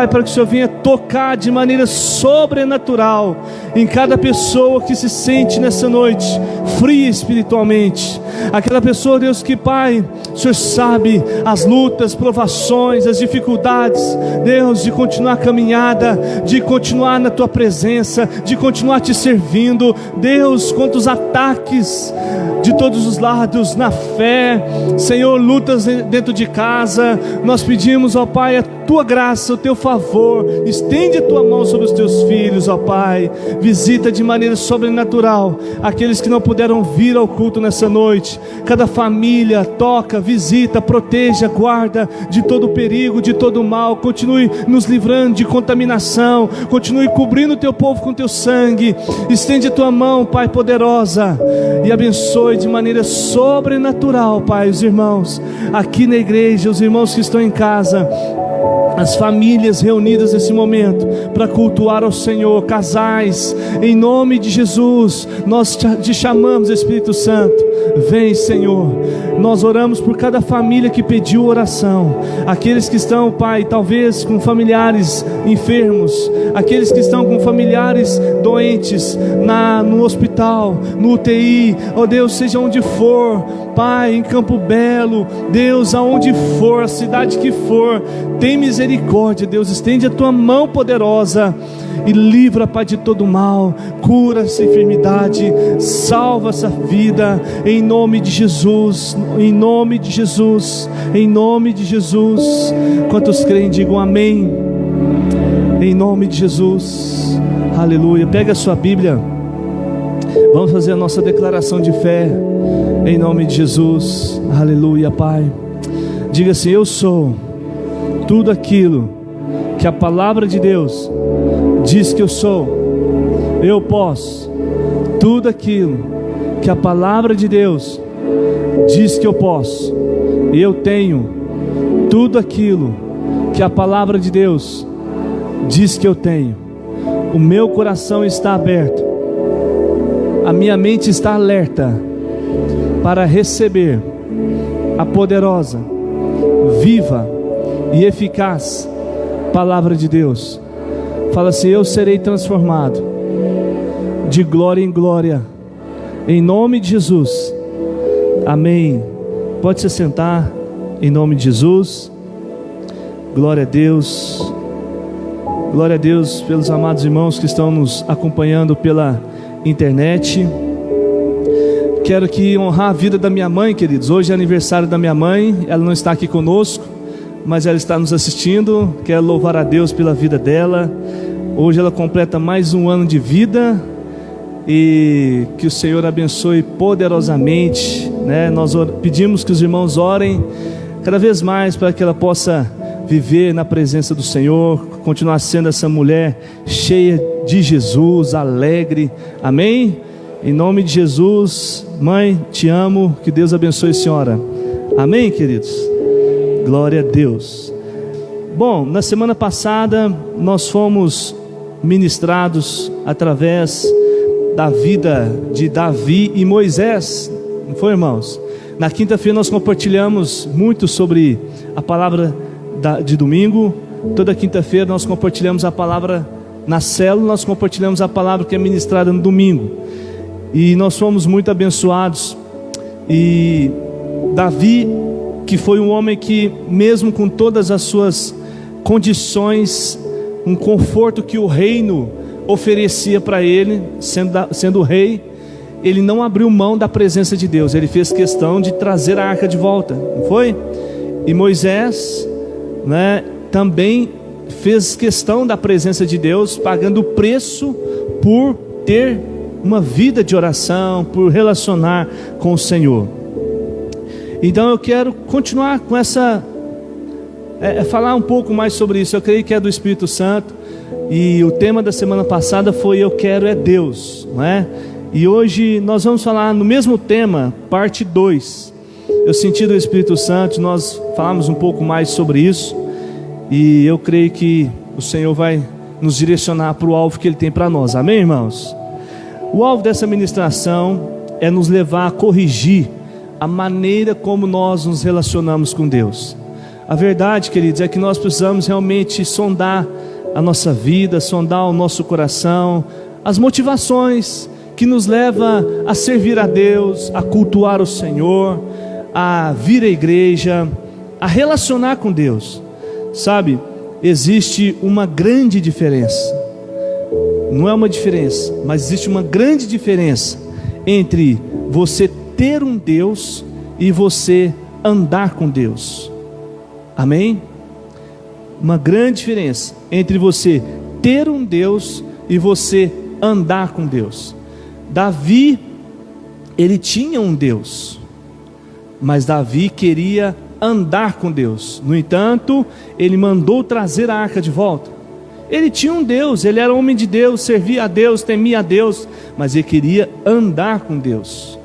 Pai, para que o Senhor venha tocar de maneira sobrenatural em cada pessoa que se sente nessa noite fria espiritualmente. Aquela pessoa, Deus, que, Pai, o Senhor sabe as lutas, provações, as dificuldades, Deus, de continuar a caminhada, de continuar na Tua presença, de continuar te servindo, Deus, contra os ataques de todos os lados, na fé, Senhor, lutas dentro de casa. Nós pedimos, ó Pai, a Tua graça, o Teu favor, estende a Tua mão sobre os Teus filhos, ó Pai, visita de maneira sobrenatural aqueles que não puderam vir ao culto nessa noite. Cada família, toca, visita, proteja, guarda de todo perigo, de todo mal. Continue nos livrando de contaminação, continue cobrindo o Teu povo com Teu sangue. Estende a Tua mão, Pai, poderosa, e abençoe de maneira sobrenatural, Pai, os irmãos aqui na igreja, os irmãos que estão em casa, as famílias reunidas nesse momento para cultuar ao Senhor, casais, em nome de Jesus, nós te chamamos, Espírito Santo, vem, Senhor. Nós oramos por cada família que pediu oração, aqueles que estão, Pai, talvez com familiares enfermos, aqueles que estão com familiares doentes no hospital, no UTI, ó Deus, seja onde for, Pai, em Campo Belo, Deus, aonde for, a cidade que for, tem misericórdia, Deus, estende a Tua mão poderosa e livra, Pai, de todo mal, cura essa enfermidade, salva essa vida, em nome de Jesus, em nome de Jesus, em nome de Jesus. Quantos creem, digam amém, em nome de Jesus, aleluia. Pega a sua Bíblia, vamos fazer a nossa declaração de fé, em nome de Jesus, aleluia. Pai, diga assim: eu sou tudo aquilo que a palavra de Deus diz que eu sou. Eu posso tudo aquilo que a palavra de Deus diz que eu posso. Eu tenho tudo aquilo que a palavra de Deus diz que eu tenho. O meu coração está aberto, a minha mente está alerta para receber a poderosa, viva e eficaz palavra de Deus. Fala assim: eu serei transformado de glória em glória, em nome de Jesus, amém. Pode se sentar, em nome de Jesus. Glória a Deus, glória a Deus pelos amados irmãos que estão nos acompanhando pela internet. Quero aqui honrar a vida da minha mãe, queridos. Hoje é aniversário da minha mãe, ela não está aqui conosco, mas ela está nos assistindo. Quero louvar a Deus pela vida dela. Hoje ela completa mais um ano de vida, e que o Senhor abençoe poderosamente, né? Nós pedimos que os irmãos orem cada vez mais para que ela possa viver na presença do Senhor, continuar sendo essa mulher cheia de Jesus, alegre, amém? Em nome de Jesus. Mãe, te amo, que Deus abençoe a senhora, amém, queridos? Glória a Deus. Bom, na semana passada nós fomos ministrados através da vida de Davi e Moisés, não foi, irmãos? Na quinta-feira nós compartilhamos muito sobre a palavra de domingo. Toda quinta-feira nós compartilhamos a palavra na célula, nós compartilhamos a palavra que é ministrada no domingo, e nós fomos muito abençoados. E Davi, que foi um homem que, mesmo com todas as suas condições, um conforto que o reino oferecia para ele, sendo rei, ele não abriu mão da presença de Deus. Ele fez questão de trazer a arca de volta, não foi? E Moisés, né, também fez questão da presença de Deus, pagando o preço por ter uma vida de oração, por relacionar com o Senhor. Então eu quero continuar com essa, falar um pouco mais sobre isso. Eu creio que é do Espírito Santo, e o tema da semana passada foi Eu Quero é Deus, não é? E hoje nós vamos falar no mesmo tema, parte 2. Eu senti do Espírito Santo, nós falamos um pouco mais sobre isso, e eu creio que o Senhor vai nos direcionar para o alvo que Ele tem para nós, amém, irmãos? O alvo dessa ministração é nos levar a corrigir a maneira como nós nos relacionamos com Deus, A verdade, queridos, é que nós precisamos realmente sondar a nossa vida, sondar o nosso coração, as motivações que nos levam a servir a Deus, a cultuar o Senhor, a vir à igreja, a relacionar com Deus. Sabe, existe uma grande diferença, não é uma diferença, mas existe uma grande diferença entre você ter um Deus e você andar com Deus. Amém? Uma grande diferença entre você ter um Deus e você andar com Deus. Davi, ele tinha um Deus, mas Davi queria andar com Deus. No entanto, ele mandou trazer a arca de volta. Ele tinha um Deus, ele era homem de Deus, servia a Deus, temia a Deus, mas ele queria andar com Deus.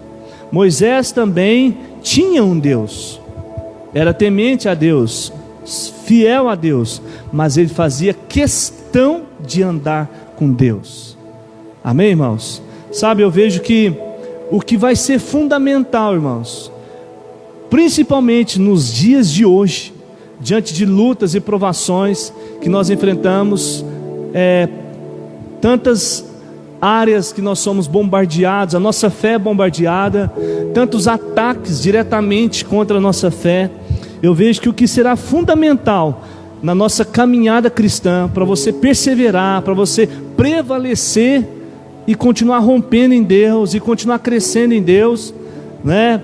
Moisés também tinha um Deus, era temente a Deus, fiel a Deus, mas ele fazia questão de andar com Deus. Amém, irmãos? Sabe, eu vejo que o que vai ser fundamental, irmãos, principalmente nos dias de hoje, diante de lutas e provações que nós enfrentamos, tantas áreas que nós somos bombardeados, a nossa fé é bombardeada, tantos ataques diretamente contra a nossa fé. Eu vejo que o que será fundamental na nossa caminhada cristã, para você perseverar, para você prevalecer e continuar rompendo em Deus, e continuar crescendo em Deus, né?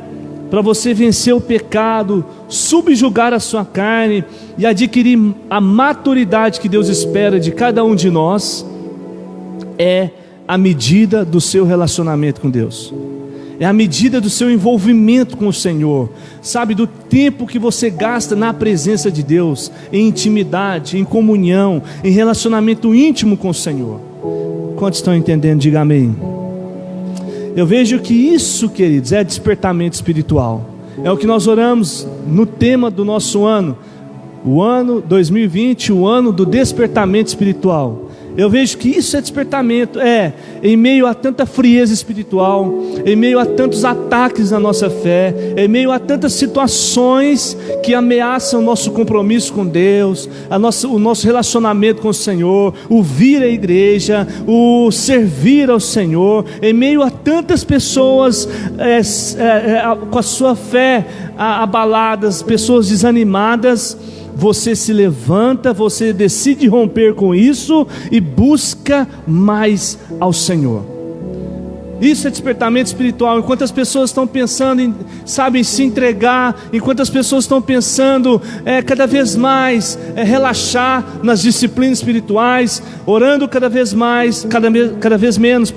Para você vencer o pecado, subjugar a sua carne e adquirir a maturidade que Deus espera de cada um de nós, é a medida do seu relacionamento com Deus, é a medida do seu envolvimento com o Senhor, sabe, do tempo que você gasta na presença de Deus, em intimidade, em comunhão, em relacionamento íntimo com o Senhor. Quantos estão entendendo? Diga amém. Eu vejo que isso, queridos, é despertamento espiritual. É o que nós oramos no tema do nosso ano, o ano 2020, o ano do despertamento espiritual. Eu vejo que isso é despertamento, em meio a tanta frieza espiritual, em meio a tantos ataques na nossa fé, em meio a tantas situações que ameaçam o nosso compromisso com Deus, o nosso relacionamento com o Senhor, o vir à igreja, o servir ao Senhor, em meio a tantas pessoas com a sua fé abaladas, pessoas desanimadas, você se levanta, você decide romper com isso e busca mais ao Senhor. Isso é despertamento espiritual. Enquanto as pessoas estão pensando em, em se entregar, enquanto as pessoas estão pensando cada vez mais relaxar nas disciplinas espirituais, orando cada vez mais, cada vez menos,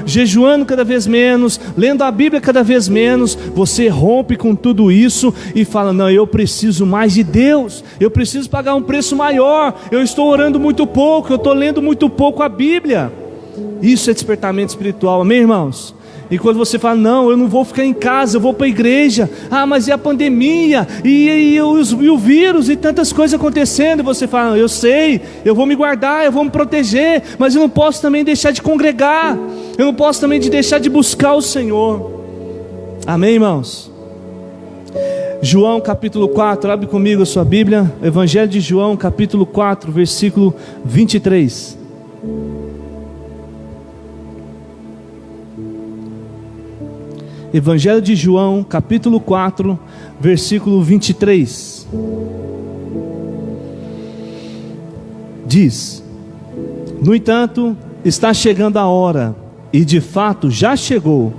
jejuando cada vez menos, lendo a Bíblia cada vez menos, você rompe com tudo isso e fala: não, eu preciso mais de Deus, eu preciso pagar um preço maior, eu estou orando muito pouco, eu estou lendo muito pouco a Bíblia. Isso é despertamento espiritual, amém, irmãos? E quando você fala: não, eu não vou ficar em casa, eu vou para a igreja, mas e a pandemia, e o vírus, e tantas coisas acontecendo, e você fala: eu sei, eu vou me guardar, eu vou me proteger, mas eu não posso também deixar de congregar, eu não posso também deixar de buscar o Senhor. Amém, irmãos? João capítulo 4, abre comigo a sua Bíblia, Evangelho de João capítulo 4, versículo 23. Evangelho de João, capítulo 4, versículo 23. Diz: no entanto, está chegando a hora, e de fato já chegou,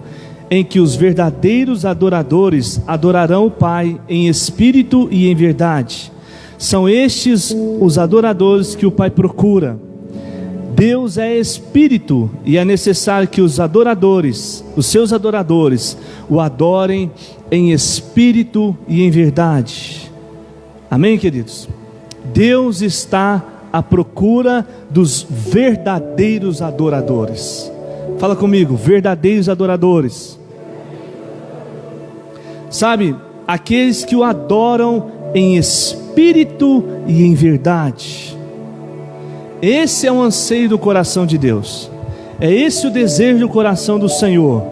em que os verdadeiros adoradores adorarão o Pai em espírito e em verdade. São estes os adoradores que o Pai procura. Deus é espírito, e é necessário que os adoradores, os seus adoradores, o adorem em espírito e em verdade. Amém, queridos? Deus está à procura dos verdadeiros adoradores. Fala comigo: verdadeiros adoradores. Sabe, aqueles que o adoram em espírito e em verdade. Esse é o anseio do coração de Deus, é esse o desejo do coração do Senhor.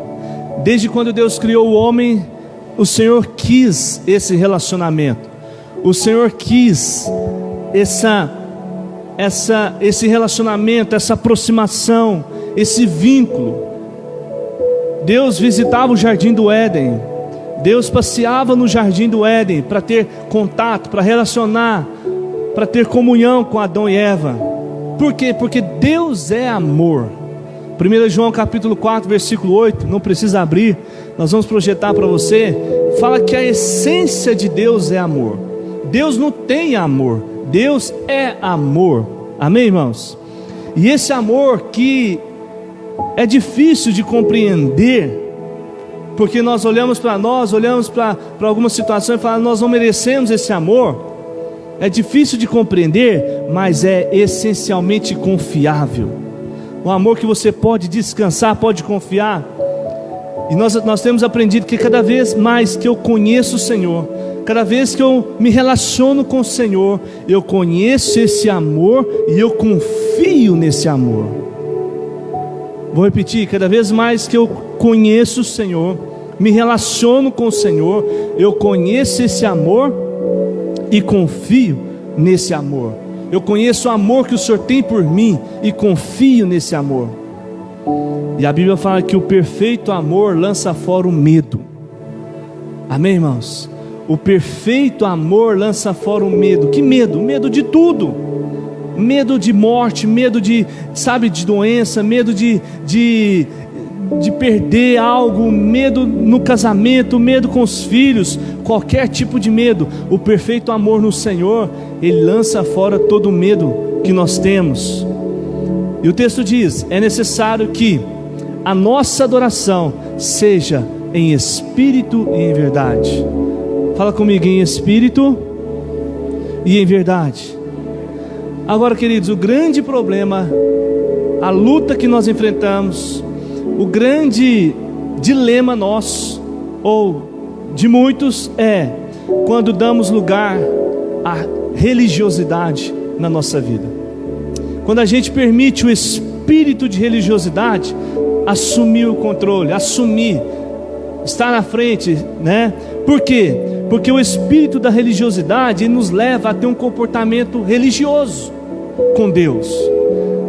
Desde quando Deus criou o homem, o Senhor quis esse relacionamento. O Senhor quis esse relacionamento, essa aproximação, esse vínculo. Deus visitava o jardim do Éden, Deus passeava no jardim do Éden para ter contato, para relacionar, para ter comunhão com Adão e Eva. Por quê? Porque Deus é amor. 1 João capítulo 4 versículo 8, não precisa abrir, nós vamos projetar para você. Fala que a essência de Deus é amor. Deus não tem amor, Deus é amor. Amém, irmãos? E esse amor que é difícil de compreender, porque nós olhamos para alguma situação e falamos, nós não merecemos esse amor. É difícil de compreender, mas é essencialmente confiável. Um amor que você pode descansar, pode confiar. E nós temos aprendido que cada vez mais que eu conheço o Senhor, cada vez que eu me relaciono com o Senhor, eu conheço esse amor e eu confio nesse amor. Vou repetir, cada vez mais que eu conheço o Senhor, me relaciono com o Senhor, eu conheço esse amor e confio nesse amor. Eu conheço o amor que o Senhor tem por mim e confio nesse amor. E a Bíblia fala que o perfeito amor lança fora o medo. Amém, irmãos? O perfeito amor lança fora o medo. Que medo? Medo de tudo. Medo de morte, medo de doença, medo de perder algo, medo no casamento, medo com os filhos, qualquer tipo de medo. O perfeito amor no Senhor, Ele lança fora todo o medo que nós temos. E o texto diz, é necessário que a nossa adoração seja em espírito e em verdade. Fala comigo, em espírito e em verdade. Agora, queridos, o grande problema, a luta que nós enfrentamos, o grande dilema nosso, ou de muitos, é quando damos lugar à religiosidade na nossa vida. Quando a gente permite o espírito de religiosidade assumir o controle, estar na frente, né? Por quê? Porque o espírito da religiosidade nos leva a ter um comportamento religioso com Deus,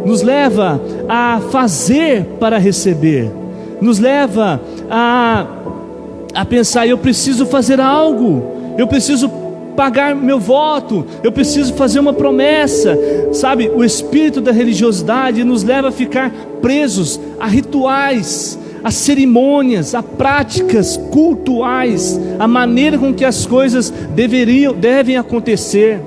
nos leva a fazer para receber, nos leva a pensar, eu preciso fazer algo, eu preciso pagar meu voto, eu preciso fazer uma promessa, sabe? O espírito da religiosidade nos leva a ficar presos a rituais, a cerimônias, a práticas cultuais, a maneira com que as coisas devem acontecer.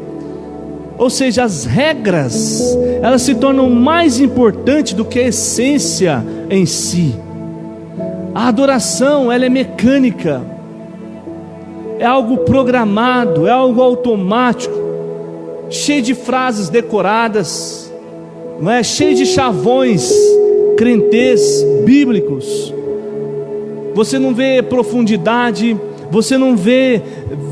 Ou seja, as regras, elas se tornam mais importantes do que a essência em si. A adoração, ela é mecânica, é algo programado, é algo automático, cheio de frases decoradas, não é? Cheio de chavões crentez bíblicos. Você não vê profundidade, você não vê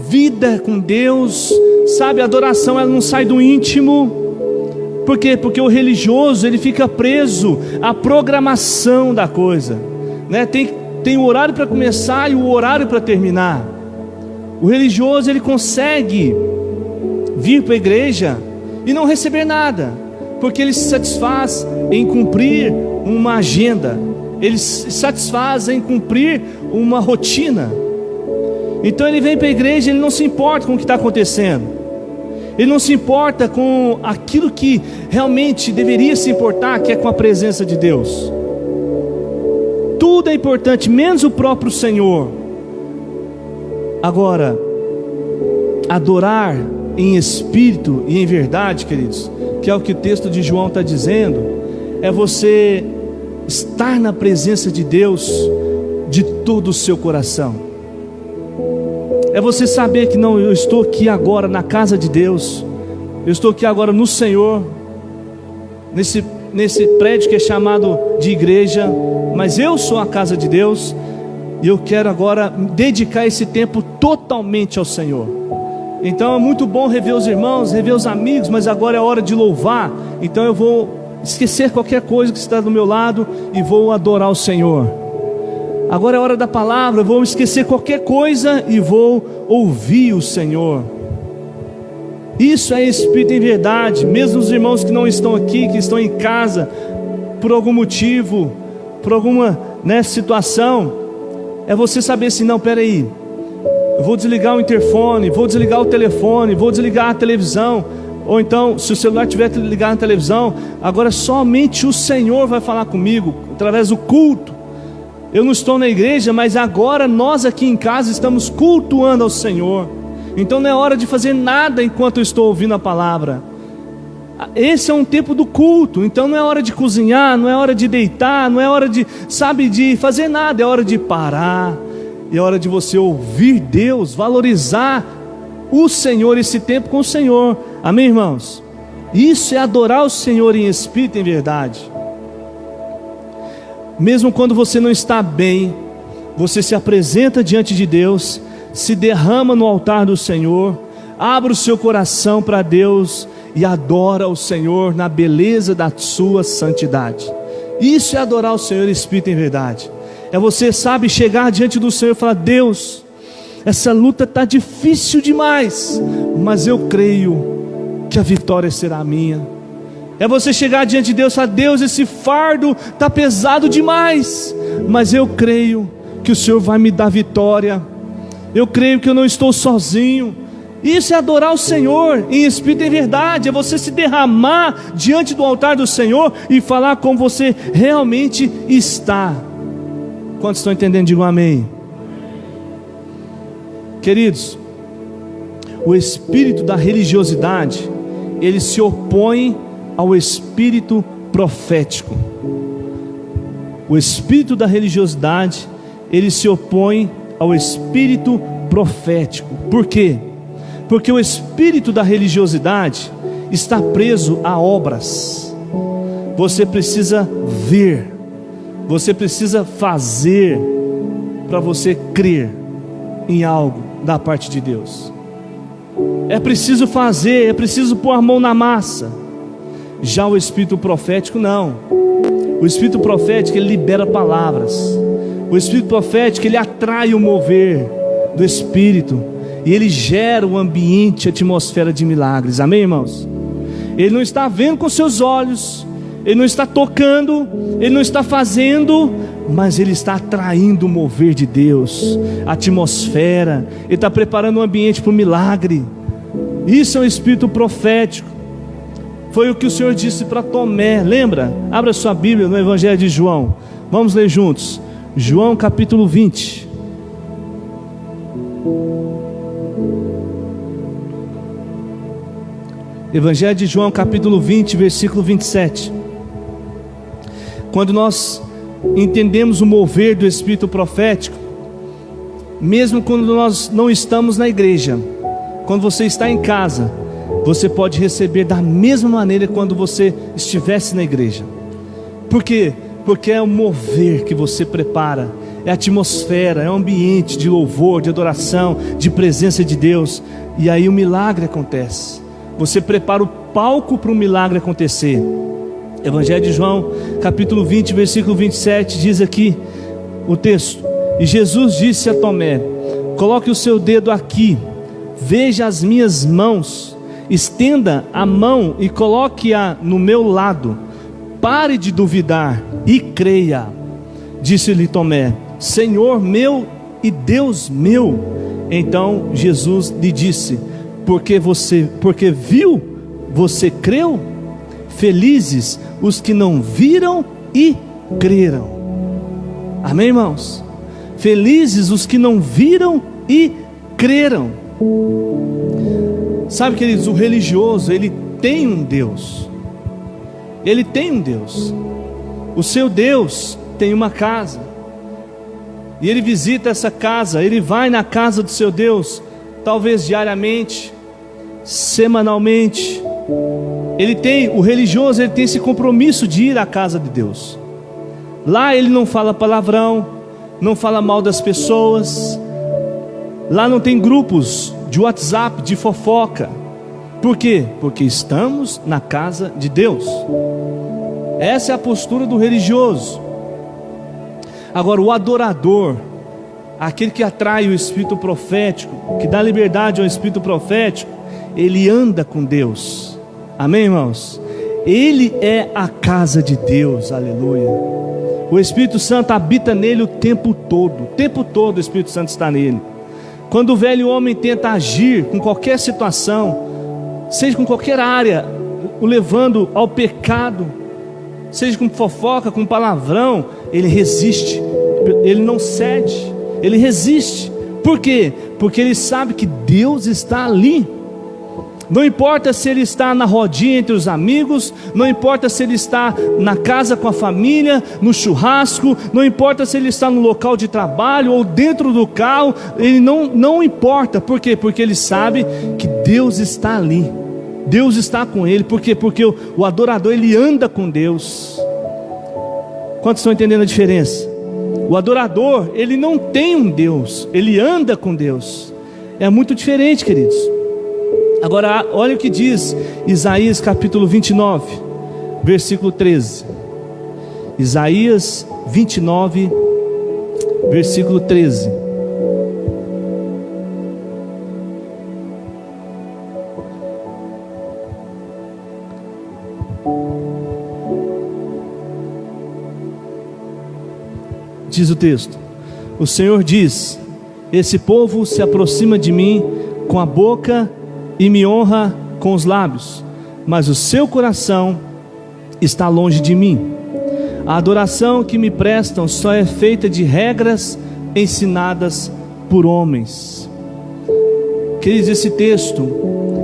vida com Deus, sabe? A adoração, ela não sai do íntimo. Por quê? Porque o religioso, ele fica preso à programação da coisa, né? Tem o horário para começar e o horário para terminar. O religioso, ele consegue vir para a igreja e não receber nada, porque ele se satisfaz em cumprir uma agenda, ele se satisfaz em cumprir uma rotina. Então ele vem para a igreja, ele não se importa com o que está acontecendo, ele não se importa com aquilo que realmente deveria se importar, que é com a presença de Deus. Tudo é importante, menos o próprio Senhor. Agora, adorar em espírito e em verdade, queridos, que é o que o texto de João está dizendo, é você estar na presença de Deus de todo o seu coração. É você saber que não, eu estou aqui agora na casa de Deus, eu estou aqui agora no Senhor, nesse prédio que é chamado de igreja, mas eu sou a casa de Deus, e eu quero agora dedicar esse tempo totalmente ao Senhor. Então é muito bom rever os irmãos, rever os amigos, mas agora é hora de louvar. Então eu vou esquecer qualquer coisa que está do meu lado e vou adorar o Senhor. Agora é hora da palavra, eu vou esquecer qualquer coisa e vou ouvir o Senhor. Isso é espírito em verdade. Mesmo os irmãos que não estão aqui, que estão em casa, por algum motivo, por alguma situação, é você saber assim: não, peraí, eu vou desligar o interfone, vou desligar o telefone, vou desligar a televisão. Ou então, se o celular estiver ligado na televisão, agora somente o Senhor vai falar comigo, através do culto. Eu não estou na igreja, mas agora nós aqui em casa estamos cultuando ao Senhor. Então não é hora de fazer nada enquanto eu estou ouvindo a palavra. Esse é um tempo do culto. Então não é hora de cozinhar, não é hora de deitar, não é hora de fazer nada. É hora de parar, é hora de você ouvir Deus, valorizar o Senhor, esse tempo com o Senhor. Amém, irmãos? Isso é adorar o Senhor em espírito e em verdade. Mesmo quando você não está bem, você se apresenta diante de Deus, se derrama no altar do Senhor, abre o seu coração para Deus e adora o Senhor na beleza da sua santidade. Isso é adorar o Senhor em espírito e em verdade. É você, chegar diante do Senhor e falar: Deus, essa luta está difícil demais, mas eu creio que a vitória será minha. É você chegar diante de Deus e falar: Deus, esse fardo está pesado demais, mas eu creio que o Senhor vai me dar vitória. Eu creio que eu não estou sozinho. Isso é adorar o Senhor em espírito e em verdade. É você se derramar diante do altar do Senhor e falar como você realmente está. Quantos estão entendendo? Digam amém. Queridos, o espírito da religiosidade, ele se opõe ao espírito profético. O espírito da religiosidade, ele se opõe ao espírito profético. Por quê? Porque o espírito da religiosidade está preso a obras. Você precisa ver, você precisa fazer para você crer em algo da parte de Deus. É preciso fazer, é preciso pôr a mão na massa. Já o espírito profético não. O espírito profético, ele libera palavras. O espírito profético, ele atrai o mover do espírito, e ele gera um ambiente, atmosfera de milagres. Amém, irmãos? Ele não está vendo com seus olhos, ele não está tocando, ele não está fazendo, mas ele está atraindo o mover de Deus, a atmosfera. Ele está preparando um ambiente para o milagre. Isso é um espírito profético. Foi o que o Senhor disse para Tomé, lembra? Abra sua Bíblia no Evangelho de João, vamos ler juntos. João capítulo 20. Evangelho de João capítulo 20, versículo 27. Quando nós entendemos o mover do espírito profético, mesmo quando nós não estamos na igreja, quando você está em casa, você pode receber da mesma maneira quando você estivesse na igreja. Por quê? Porque é o mover que você prepara, é a atmosfera, é o ambiente de louvor, de adoração, de presença de Deus. E aí o milagre acontece. Você prepara o palco para o milagre acontecer. Evangelho de João capítulo 20, versículo 27, diz aqui o texto: e Jesus disse a Tomé: coloque o seu dedo aqui, veja as minhas mãos, estenda a mão e coloque-a no meu lado, pare de duvidar e creia. Disse-lhe Tomé: Senhor meu e Deus meu. Então Jesus lhe disse: porque viu, você creu? Felizes os que não viram e creram. Amém, irmãos? Felizes os que não viram e creram. Sabe, queridos, o religioso, ele tem um Deus. Ele tem um Deus. O seu Deus tem uma casa, e ele visita essa casa, ele vai na casa do seu Deus, talvez diariamente, semanalmente. O religioso, ele tem esse compromisso de ir à casa de Deus. Lá ele não fala palavrão, não fala mal das pessoas. Lá não tem grupos de WhatsApp, de fofoca. Por quê? Porque estamos na casa de Deus. Essa é a postura do religioso. Agora, o adorador, aquele que atrai o espírito profético, que dá liberdade ao espírito profético, ele anda com Deus. Amém, irmãos? Ele é a casa de Deus, aleluia. O Espírito Santo habita nele o tempo todo o Espírito Santo está nele. Quando o velho homem tenta agir com qualquer situação, seja com qualquer área, o levando ao pecado, seja com fofoca, com palavrão, ele resiste, ele não cede, ele resiste. Por quê? Porque ele sabe que Deus está ali. Não importa se ele está na rodinha entre os amigos, não importa se ele está na casa com a família, no churrasco, não importa se ele está no local de trabalho ou dentro do carro, ele não importa. Por quê? Porque ele sabe que Deus está ali, Deus está com ele. Por quê? Porque o adorador, ele anda com Deus. Quantos estão entendendo a diferença? O adorador, ele não tem um Deus, ele anda com Deus. É muito diferente, queridos. Agora, olha o que diz Isaías capítulo 29, versículo 13. Isaías 29, versículo 13. Diz o texto: o Senhor diz: esse povo se aproxima de mim com a boca e me honra com os lábios, mas o seu coração está longe de mim. A adoração que me prestam só é feita de regras ensinadas por homens. Queridos, esse texto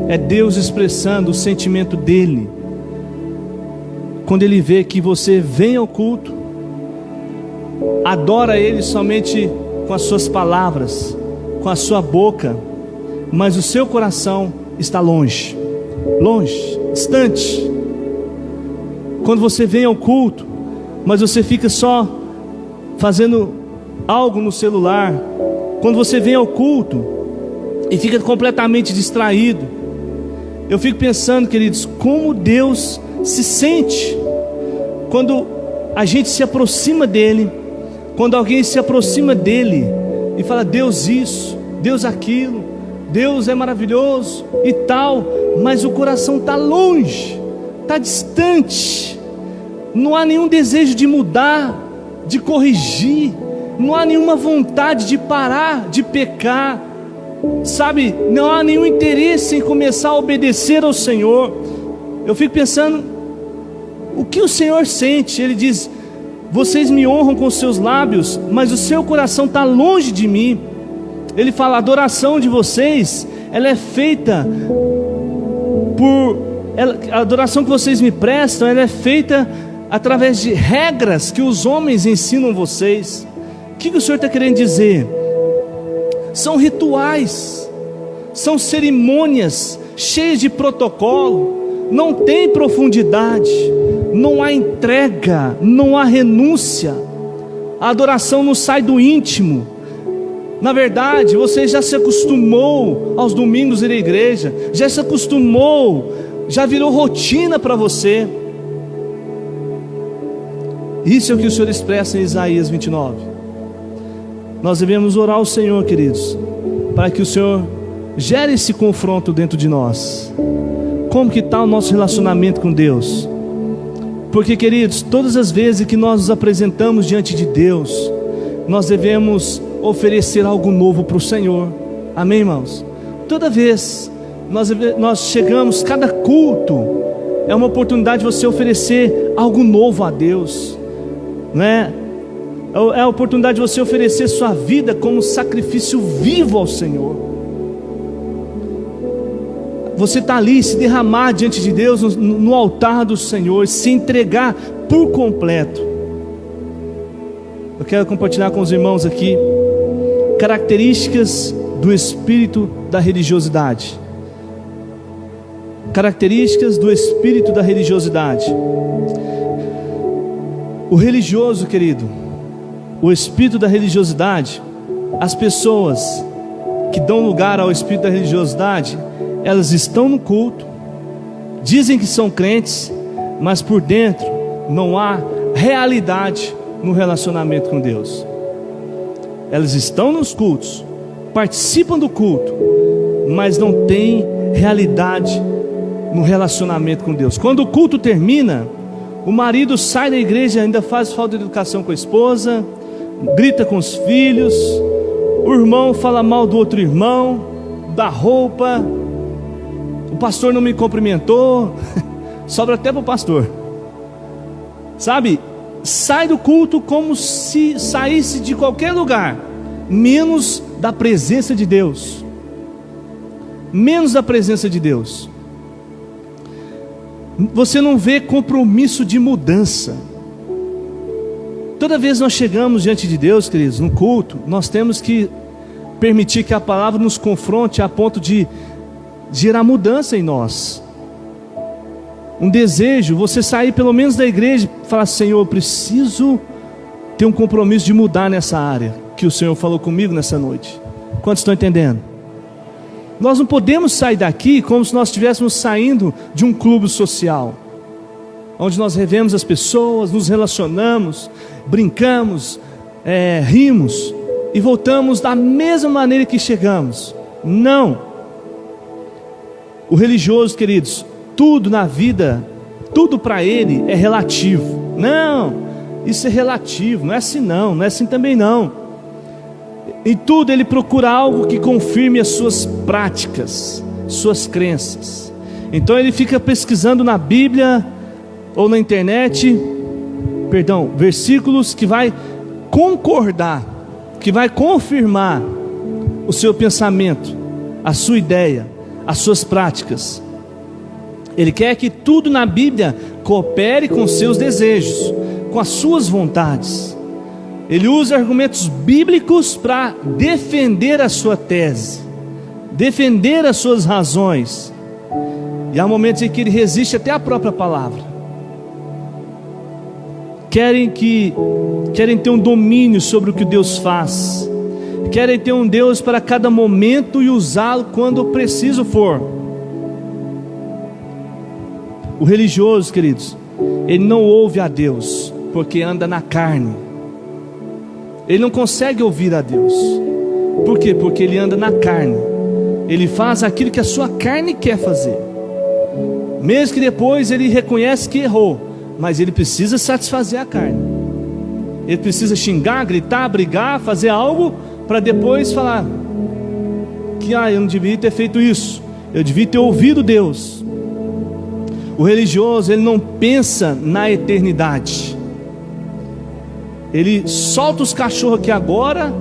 é Deus expressando o sentimento dele, quando ele vê que você vem ao culto, adora ele somente com as suas palavras, com a sua boca, mas o seu coração está longe, distante. Quando você vem ao culto, mas você fica só fazendo algo no celular. Quando você vem ao culto e fica completamente distraído, eu fico pensando, queridos, como Deus se sente quando a gente se aproxima dele, quando alguém se aproxima dele e fala: Deus isso, Deus aquilo, Deus é maravilhoso e tal, mas o coração está longe, está distante. Não há nenhum desejo de mudar, de corrigir, não há nenhuma vontade de parar de pecar, sabe? Não há nenhum interesse em começar a obedecer ao Senhor. Eu fico pensando, o que o Senhor sente? Ele diz: vocês me honram com seus lábios, mas o seu coração está longe de mim. Ele fala: a adoração de vocês, ela é feita a adoração que vocês me prestam, ela é feita através de regras que os homens ensinam vocês. O que o Senhor está querendo dizer? São rituais, são cerimônias cheias de protocolo, não tem profundidade, não há entrega, não há renúncia. A adoração não sai do íntimo. Na verdade, você já se acostumou aos domingos ir à igreja, já se acostumou, já virou rotina para você. Isso é o que o Senhor expressa em Isaías 29. Nós devemos orar ao Senhor, queridos, para que o Senhor gere esse confronto dentro de nós. Como que está o nosso relacionamento com Deus? Porque, queridos, todas as vezes que nós nos apresentamos diante de Deus, nós devemos oferecer algo novo para o Senhor. Amém, irmãos? Toda vez nós chegamos, cada culto é uma oportunidade de você oferecer algo novo a Deus, né? É a oportunidade de você oferecer sua vida como sacrifício vivo ao Senhor. Você está ali, se derramar diante de Deus no altar do Senhor, se entregar por completo. Eu quero compartilhar com os irmãos aqui características do espírito da religiosidade. Características do espírito da religiosidade. O religioso, querido, o espírito da religiosidade, as pessoas que dão lugar ao espírito da religiosidade, elas estão no culto, dizem que são crentes, mas por dentro não há realidade no relacionamento com Deus. Elas estão nos cultos, participam do culto, mas não têm realidade no relacionamento com Deus. Quando o culto termina, o marido sai da igreja, ainda faz falta de educação com a esposa, grita com os filhos, o irmão fala mal do outro irmão, dá roupa, o pastor não me cumprimentou, sobra até para o pastor, sabe? Sai do culto como se saísse de qualquer lugar, menos da presença de Deus. Menos da presença de Deus. Você não vê compromisso de mudança. Toda vez que nós chegamos diante de Deus, queridos, no culto, nós temos que permitir que a palavra nos confronte a ponto de gerar mudança em nós. Um desejo, você sair pelo menos da igreja e falar: Senhor, eu preciso ter um compromisso de mudar nessa área que o Senhor falou comigo nessa noite. Quantos estão entendendo? Nós não podemos sair daqui como se nós estivéssemos saindo de um clube social, onde nós revemos as pessoas, nos relacionamos, brincamos, rimos e voltamos da mesma maneira que chegamos. Não. O religioso, queridos, tudo na vida, tudo para ele é relativo. Não, isso é relativo, não é assim não, não é assim também não. Em tudo ele procura algo que confirme as suas práticas, suas crenças. Então ele fica pesquisando na Bíblia ou na internet, versículos que vai concordar, que vai confirmar o seu pensamento, a sua ideia, as suas práticas. Ele quer que tudo na Bíblia coopere com seus desejos, com as suas vontades. Ele usa argumentos bíblicos para defender a sua tese, defender as suas razões. E há momentos em que ele resiste até à própria palavra. Querem ter um domínio sobre o que Deus faz. Querem ter um Deus para cada momento e usá-lo quando preciso for. O religioso, queridos, ele não ouve a Deus porque anda na carne. Ele não consegue ouvir a Deus. Por quê? Porque ele anda na carne. Ele faz aquilo que a sua carne quer fazer. Mesmo que depois ele reconhece que errou, mas ele precisa satisfazer a carne. Ele precisa xingar, gritar, brigar, fazer algo para depois falar que eu não devia ter feito isso, eu devia ter ouvido Deus. O religioso, ele não pensa na eternidade. Ele solta os cachorros aqui agora,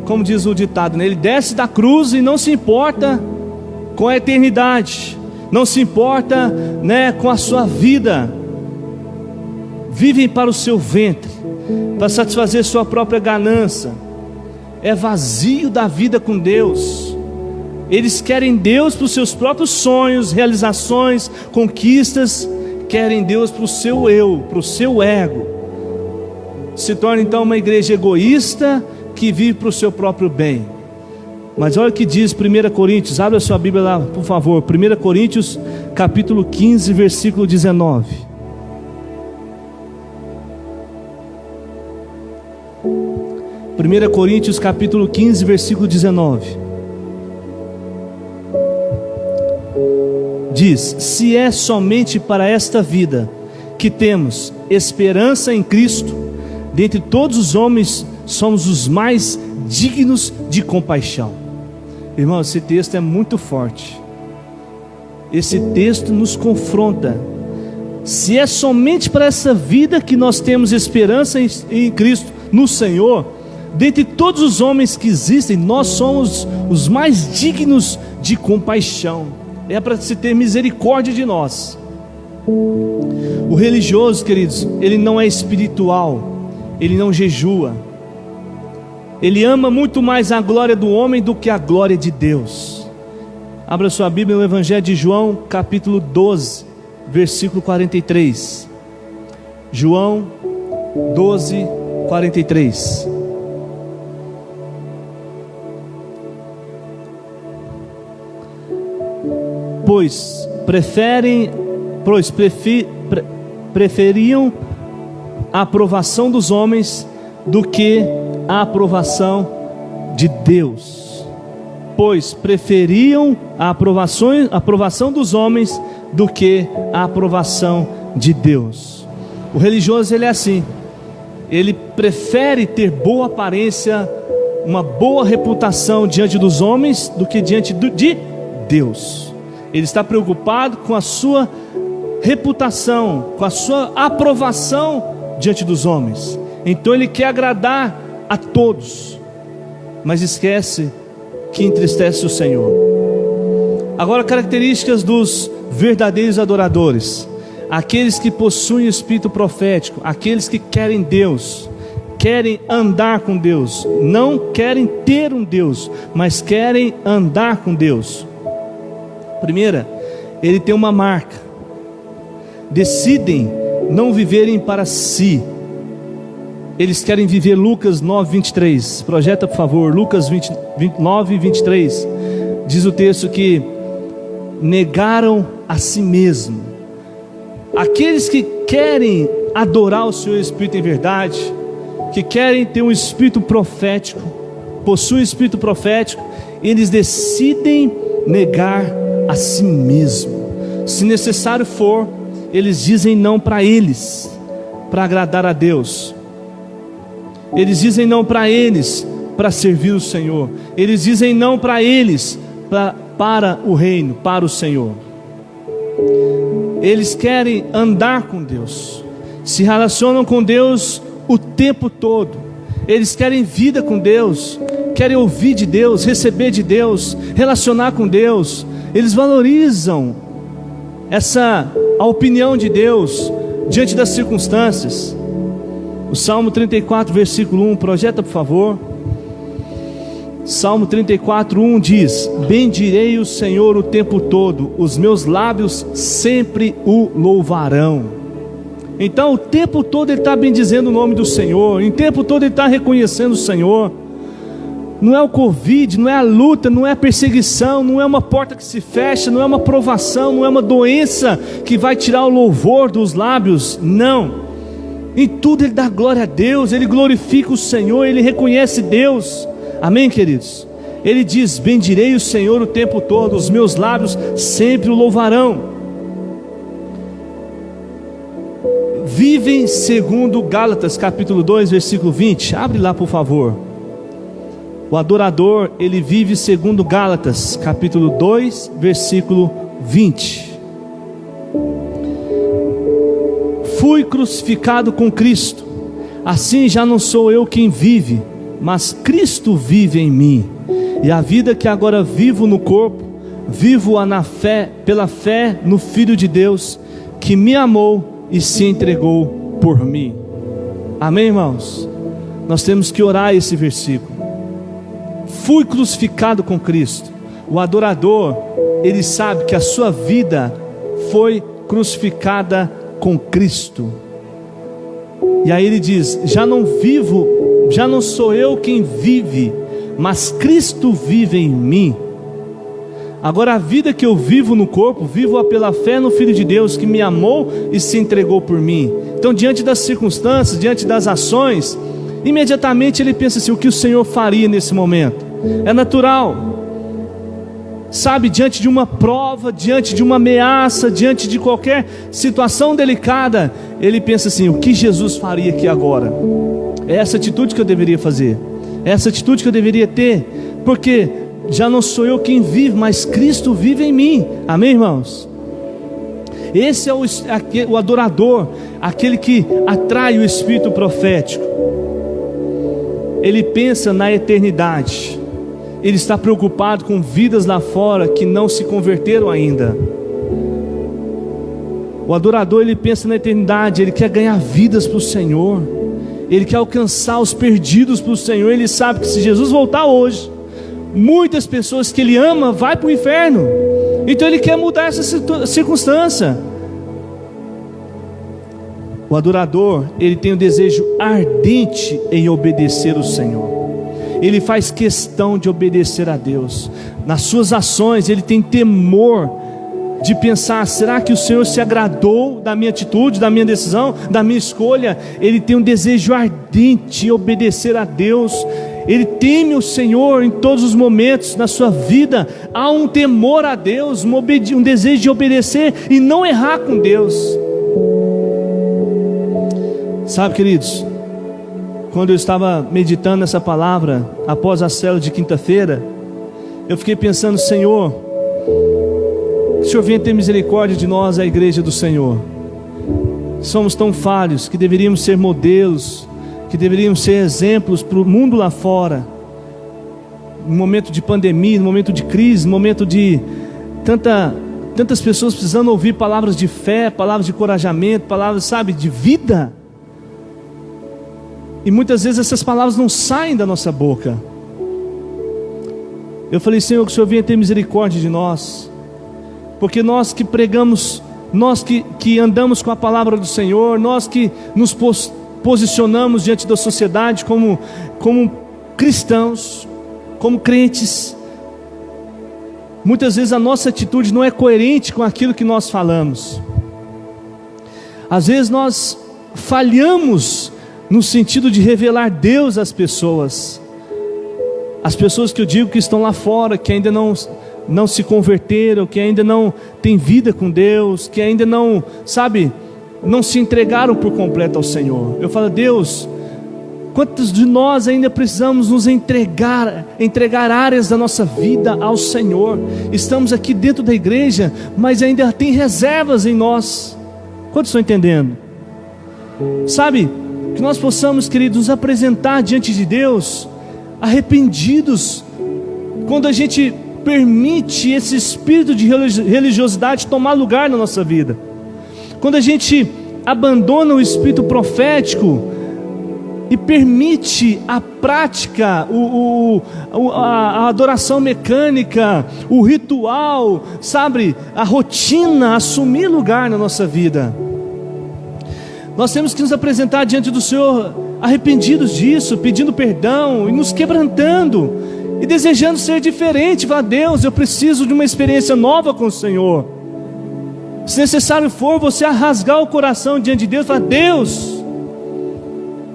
como diz o ditado, né? Ele desce da cruz e não se importa com a eternidade, não se importa, né, com a sua vida. Vivem para o seu ventre, para satisfazer sua própria ganância. É vazio da vida com Deus. Eles querem Deus para os seus próprios sonhos, realizações, conquistas. Querem Deus para o seu eu, para o seu ego. Se torna então uma igreja egoísta que vive para o seu próprio bem. Mas olha o que diz 1 Coríntios, abre a sua Bíblia lá, por favor. 1 Coríntios capítulo 15, versículo 19. 1 Coríntios capítulo 15, versículo 19. Diz: se é somente para esta vida que temos esperança em Cristo, dentre todos os homens somos os mais dignos de compaixão. Irmão, esse texto é muito forte. Esse texto nos confronta. Se é somente para essa vida que nós temos esperança em Cristo, no Senhor, dentre todos os homens que existem, nós somos os mais dignos de compaixão. É para se ter misericórdia de nós. O religioso, queridos, ele não é espiritual, ele não jejua, ele ama muito mais a glória do homem do que a glória de Deus. Abra sua Bíblia no Evangelho de João, capítulo 12, versículo 43. João 12, 43. Pois preferiam a aprovação dos homens do que a aprovação de Deus. pois, preferiam a aprovação dos homens do que a aprovação de Deus. O religioso, ele é assim. Ele prefere ter boa aparência, uma boa reputação diante dos homens do que diante de Deus. Ele está preocupado com a sua reputação, com a sua aprovação diante dos homens. Então ele quer agradar a todos, mas esquece que entristece o Senhor. Agora, características dos verdadeiros adoradores: aqueles que possuem o espírito profético, aqueles que querem Deus, querem andar com Deus, não querem ter um Deus, mas querem andar com Deus. Primeira, ele tem uma marca: decidem não viverem para si. Eles querem viver. Lucas 9, 23, projeta por favor, Lucas 9, 23, diz o texto que negaram a si mesmo. Aqueles que querem adorar o Senhor Espírito em verdade, que querem ter um espírito profético, possuem um espírito profético, eles decidem negar a si mesmo. Se necessário for, eles dizem não para eles, para agradar a Deus. Eles dizem não para eles, para servir o Senhor. Eles dizem não para eles, para o reino, para o Senhor. Eles querem andar com Deus, se relacionam com Deus o tempo todo. Eles querem vida com Deus, querem ouvir de Deus, receber de Deus, relacionar com Deus. Eles valorizam a opinião de Deus diante das circunstâncias. O Salmo 34, versículo 1, projeta por favor. Salmo 34, 1 diz: bendirei o Senhor o tempo todo, os meus lábios sempre o louvarão. Então o tempo todo ele está bendizendo o nome do Senhor, o tempo todo ele está reconhecendo o Senhor. Não é o Covid, não é a luta, não é a perseguição, não é uma porta que se fecha, não é uma provação, não é uma doença que vai tirar o louvor dos lábios. Não, em tudo ele dá glória a Deus, ele glorifica o Senhor, ele reconhece Deus. Amém, queridos? Ele diz: bendirei o Senhor o tempo todo, os meus lábios sempre o louvarão. Vivem segundo Gálatas capítulo 2, versículo 20. Abre lá por favor. O adorador, ele vive segundo Gálatas capítulo 2, versículo 20. Fui crucificado com Cristo, assim já não sou eu quem vive, mas Cristo vive em mim. E a vida que agora vivo no corpo, vivo-a na fé, pela fé no Filho de Deus, que me amou e se entregou por mim. Amém, irmãos? Nós temos que orar esse versículo. Fui crucificado com Cristo. O adorador, ele sabe que a sua vida foi crucificada com Cristo. E aí ele diz: já não vivo, já não sou eu quem vive, mas Cristo vive em mim. Agora a vida que eu vivo no corpo, vivo-a pela fé no Filho de Deus, que me amou e se entregou por mim. Então, diante das circunstâncias, diante das ações, imediatamente ele pensa assim: o que o Senhor faria nesse momento? É natural. Sabe, diante de uma prova, diante de uma ameaça, diante de qualquer situação delicada, ele pensa assim: o que Jesus faria aqui agora? É essa atitude que eu deveria fazer, é essa atitude que eu deveria ter, porque já não sou eu quem vive, mas Cristo vive em mim. Amém, irmãos? Esse é o adorador, aquele que atrai o espírito profético. Ele pensa na eternidade. Ele está preocupado com vidas lá fora que não se converteram ainda. O adorador, ele pensa na eternidade. Ele quer ganhar vidas para o Senhor. Ele quer alcançar os perdidos para o Senhor. Ele sabe que se Jesus voltar hoje, muitas pessoas que ele ama vão para o inferno. Então ele quer mudar essa circunstância. O adorador, ele tem um desejo ardente em obedecer o Senhor. Ele faz questão de obedecer a Deus. Nas suas ações ele tem temor de pensar: será que o Senhor se agradou da minha atitude, da minha decisão, da minha escolha? Ele tem um desejo ardente em obedecer a Deus. ele teme o Senhor em todos os momentos na sua vida. Há um temor a Deus, um desejo de obedecer e não errar com Deus. Sabe, queridos, quando eu estava meditando nessa palavra após a célula de quinta-feira, eu fiquei pensando: Senhor, que o Senhor venha ter misericórdia de nós, a igreja do Senhor. Somos tão falhos que deveríamos ser modelos, que deveríamos ser exemplos para o mundo lá fora. No momento de pandemia, no momento de crise, no momento de tantas pessoas precisando ouvir palavras de fé, palavras de encorajamento, palavras, sabe, de vida. E muitas vezes essas palavras não saem da nossa boca. Eu falei: Senhor, que o Senhor venha ter misericórdia de nós, porque nós que pregamos, nós que andamos com a palavra do Senhor, nós que nos posicionamos diante da sociedade como cristãos, como crentes, muitas vezes a nossa atitude não é coerente com aquilo que nós falamos. Às vezes nós falhamos no sentido de revelar Deus às pessoas. As pessoas que eu digo que estão lá fora, que ainda não se converteram, que ainda não têm vida com Deus, que ainda não, sabe, não se entregaram por completo ao Senhor. Eu falo: Deus, quantos de nós ainda precisamos nos entregar áreas da nossa vida ao Senhor? Estamos aqui dentro da igreja, mas ainda tem reservas em nós. Quantos estão entendendo? Sabe, que nós possamos, queridos, nos apresentar diante de Deus arrependidos, quando a gente permite esse espírito de religiosidade tomar lugar na nossa vida, quando a gente abandona o espírito profético e permite a prática, a adoração mecânica, o ritual, sabe, a rotina assumir lugar na nossa vida. Nós temos que nos apresentar diante do Senhor arrependidos disso, pedindo perdão e nos quebrantando e desejando ser diferente. Falar: Deus, eu preciso de uma experiência nova com o Senhor. Se necessário for, você rasgar o coração diante de Deus, falar: Deus,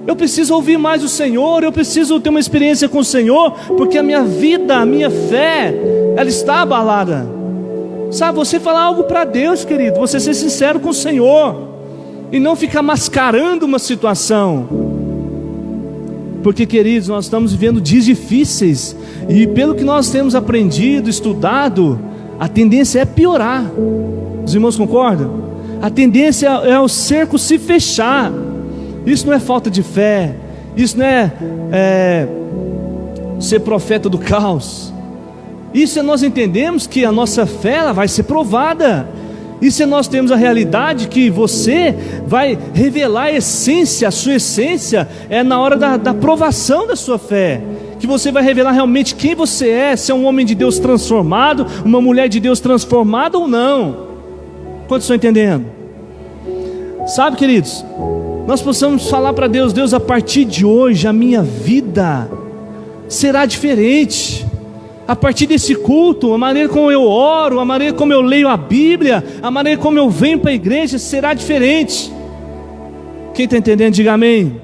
eu preciso ouvir mais o Senhor, eu preciso ter uma experiência com o Senhor, porque a minha vida, a minha fé, ela está abalada. Sabe, você falar algo para Deus, querido, você ser sincero com o Senhor e não ficar mascarando uma situação. Porque, queridos, nós estamos vivendo dias difíceis, e pelo que nós temos aprendido, estudado, a tendência é piorar. Os irmãos concordam? A tendência é o cerco se fechar. Isso não é falta de fé, isso não é ser profeta do caos. Isso é nós entendemos que a nossa fé ela vai ser provada. Isso é nós temos a realidade que você vai revelar a essência, a sua essência é na hora da provação da sua fé, que você vai revelar realmente quem você é, se é um homem de Deus transformado, uma mulher de Deus transformada ou não. Quantos estão entendendo? Sabe, queridos, nós possamos falar para Deus: Deus, a partir de hoje a minha vida será diferente. A partir desse culto, a maneira como eu oro, a maneira como eu leio a Bíblia, a maneira como eu venho para a igreja será diferente. Quem está entendendo, diga amém.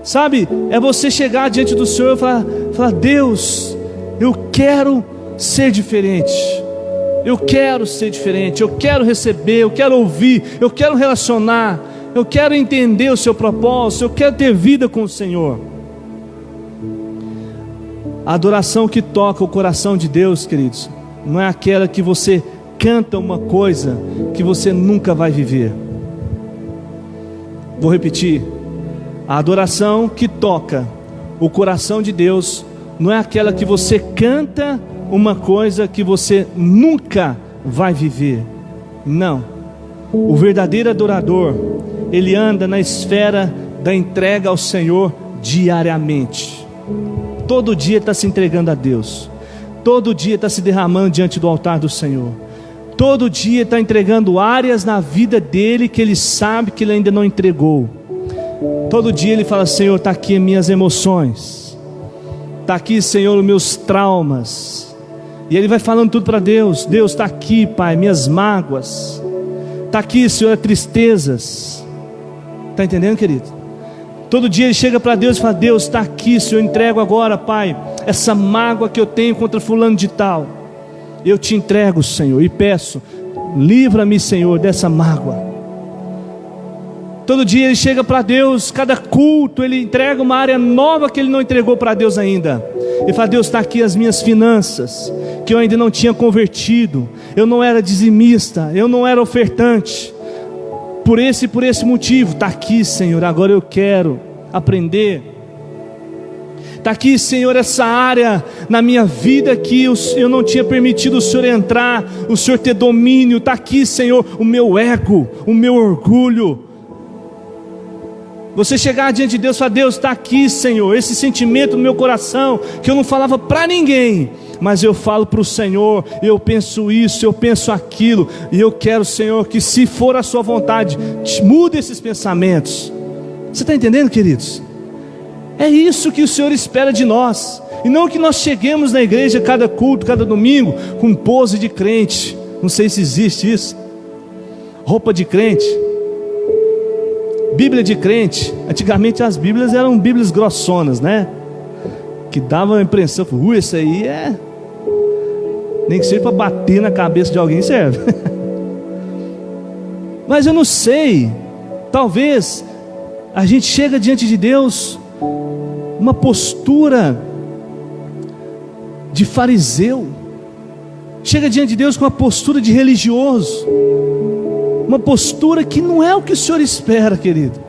Sabe, é você chegar diante do Senhor e falar: Deus, eu quero ser diferente. Eu quero ser diferente, eu quero receber, eu quero ouvir, eu quero relacionar, eu quero entender o seu propósito, eu quero ter vida com o Senhor. A adoração que toca o coração de Deus, queridos, não é aquela que você canta uma coisa que você nunca vai viver. Vou repetir: a adoração que toca o coração de Deus não é aquela que você canta uma coisa que você nunca vai viver. Não. O verdadeiro adorador, ele anda na esfera da entrega ao Senhor diariamente. Todo dia está se entregando a Deus, todo dia está se derramando diante do altar do Senhor, todo dia está entregando áreas na vida dele que ele sabe que ele ainda não entregou. Todo dia ele fala: Senhor, está aqui as minhas emoções, está aqui, Senhor, os meus traumas. E ele vai falando tudo para Deus: Deus, está aqui, Pai, minhas mágoas, está aqui, Senhor, tristezas. Está entendendo, querido? Todo dia ele chega para Deus e fala: Deus, está aqui, Senhor, eu entrego agora, Pai, essa mágoa que eu tenho contra fulano de tal. Eu te entrego, Senhor, e peço: livra-me, Senhor, dessa mágoa. Todo dia ele chega para Deus, cada culto ele entrega uma área nova que ele não entregou para Deus ainda. Ele fala: Deus, está aqui as minhas finanças, que eu ainda não tinha convertido, eu não era dizimista, eu não era ofertante, por esse motivo, está aqui, Senhor, agora eu quero aprender. Está aqui, Senhor, essa área na minha vida que eu não tinha permitido o Senhor entrar, o Senhor ter domínio. Está aqui, Senhor, o meu ego, o meu orgulho. Você chegar diante de Deus e falar: Deus, está aqui, Senhor, esse sentimento no meu coração, que eu não falava para ninguém, mas eu falo para o Senhor, eu penso isso, eu penso aquilo, e eu quero, Senhor, que se for a sua vontade, mude esses pensamentos. Você está entendendo, queridos? É isso que o Senhor espera de nós, e não que nós cheguemos na igreja cada culto, cada domingo, com pose de crente. Não sei se existe isso, roupa de crente, Bíblia de crente. Antigamente as Bíblias eram Bíblias grossonas, né? Que davam a impressão: esse aí nem que seja para bater na cabeça de alguém serve. Mas eu não sei, talvez a gente chega diante de Deus uma postura de fariseu, chega diante de Deus com uma postura de religioso, uma postura que não é o que o Senhor espera, querido.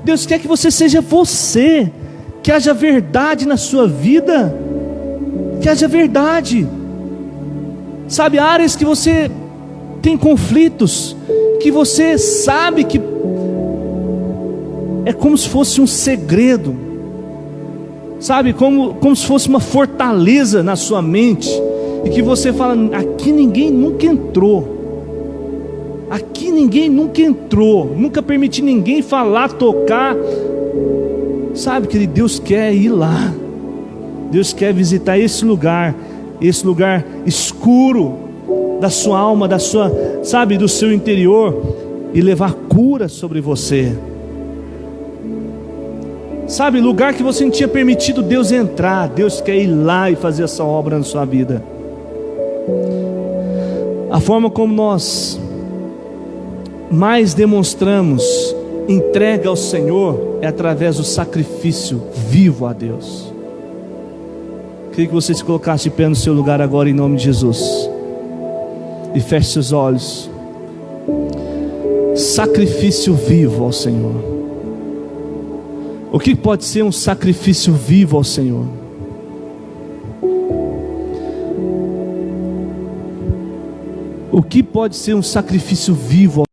Deus quer que você seja você, que haja verdade na sua vida, que haja verdade. Sabe, áreas que você tem conflitos, que você sabe que é como se fosse um segredo, sabe, como se fosse uma fortaleza na sua mente, e que você fala: aqui ninguém nunca entrou, aqui ninguém nunca entrou, nunca permiti ninguém falar, tocar. Sabe, querido, Deus quer ir lá, Deus quer visitar esse lugar escuro da sua alma, da sua, sabe, do seu interior, e levar cura sobre você. Sabe, lugar que você não tinha permitido Deus entrar, Deus quer ir lá e fazer essa obra na sua vida. A forma como nós mais demonstramos entrega ao Senhor é através do sacrifício vivo a Deus. Queria que você se colocasse de pé no seu lugar agora, em nome de Jesus, e feche seus olhos. Sacrifício vivo ao Senhor. O que pode ser um sacrifício vivo ao Senhor? O que pode ser um sacrifício vivo ao